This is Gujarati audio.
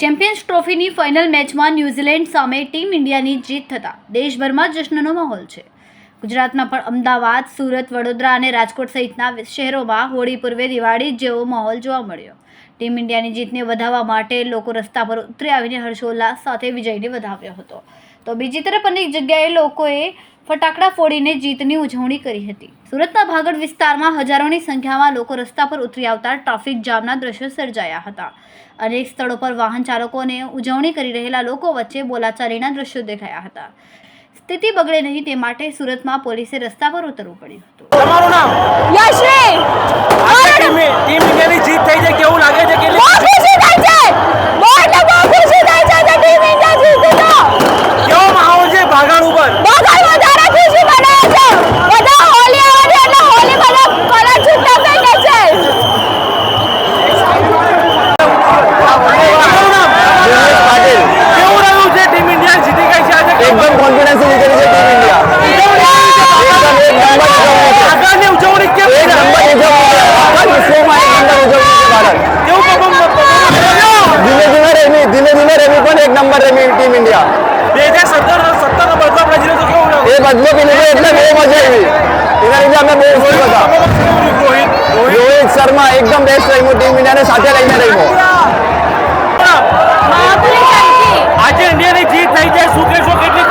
ચેમ્પિયન્સ ટ્રોફીની ફાઇનલ મેચમાં ન્યૂઝીલેન્ડ સામે ટીમ ઇન્ડિયાની જીત થતાં દેશભરમાં જશ્નનો માહોલ છે। ગુજરાતમાં પણ અમદાવાદ, સુરત, વડોદરા અને રાજકોટ સહિતના શહેરોમાં હોળી પૂર્વે દિવાળી જેવો માહોલ જોવા મળ્યો। ટીમ ઇન્ડિયાની જીતને વધાવવા માટે લોકો રસ્તા પર ઉતરી આવીને હર્ષોલ્લાસ સાથે વિજયને વધાવ્યો હતો, તો બીજી તરફ અનેક જગ્યાએ લોકોએ ફટાકડા ફોડીને જીતની ઉજવણી કરી હતી। સુરતના ભાગડ વિસ્તારમાં હજારોની સંખ્યામાં લોકો રસ્તા પર ઉતરી આવતા ટ્રાફિક જામના દ્રશ્યો સર્જાયા હતા। અનેક સ્થળો પર વાહન ચાલકોને ઉજવણી કરી રહેલા લોકો વચ્ચે બોલાચાલીના દ્રશ્યો દેખાયા હતા। સ્થિતિ બગડે નહીં તે માટે સુરતમાં પોલીસે રસ્તા પર ઉતરવું પડ્યું હતું। તમારું નામ? યશ્વી, ટીમ ઇન્ડિયાની જીત થઈ છે, કેવું લાગે છે? કે બહુ ખુશી થાય છે, બહુ ખુશી થાય છે કે ટીમ ઇન્ડિયા જીતી તો। કેવો માહોલ છે ભાગડ ઉપર? બહુ વધારે ખુશી મનાવે છે, બધા હોલી આવે છે એટલે હોલી બધા કલર છૂટા ફેંકે છે। કેવું રહ્યું છે? ટીમ ઇન્ડિયા જીતી ગઈ છે આજે? एकदम कॉन्फिडेंस से जीतेगी टीम इंडिया। આગળની ઉજવણી કેમ एक नंबर आखा विश्वમાં एक नंबर ઉજવણી છે ભારત। ધીમે ધીમે રેમી પણ એક નંબર રેમી ટીમ ઇન્ડિયા। 2017 નો બદલો આપણે જીત્યો તો કેવું લાગ્યું? એ બદલો પી લીધો એટલે બહુ મજા આવી, એના લીધે અમે બહુ ખુશ હતા। રોહિત શર્મા એકદમ બેસ્ટ રમ્યો, ટીમ ઇન્ડિયાને સાથે લઈને રમ્યો। આજે ઇન્ડિયાની જીત થઈ છે, શું કહેશો? કેટલી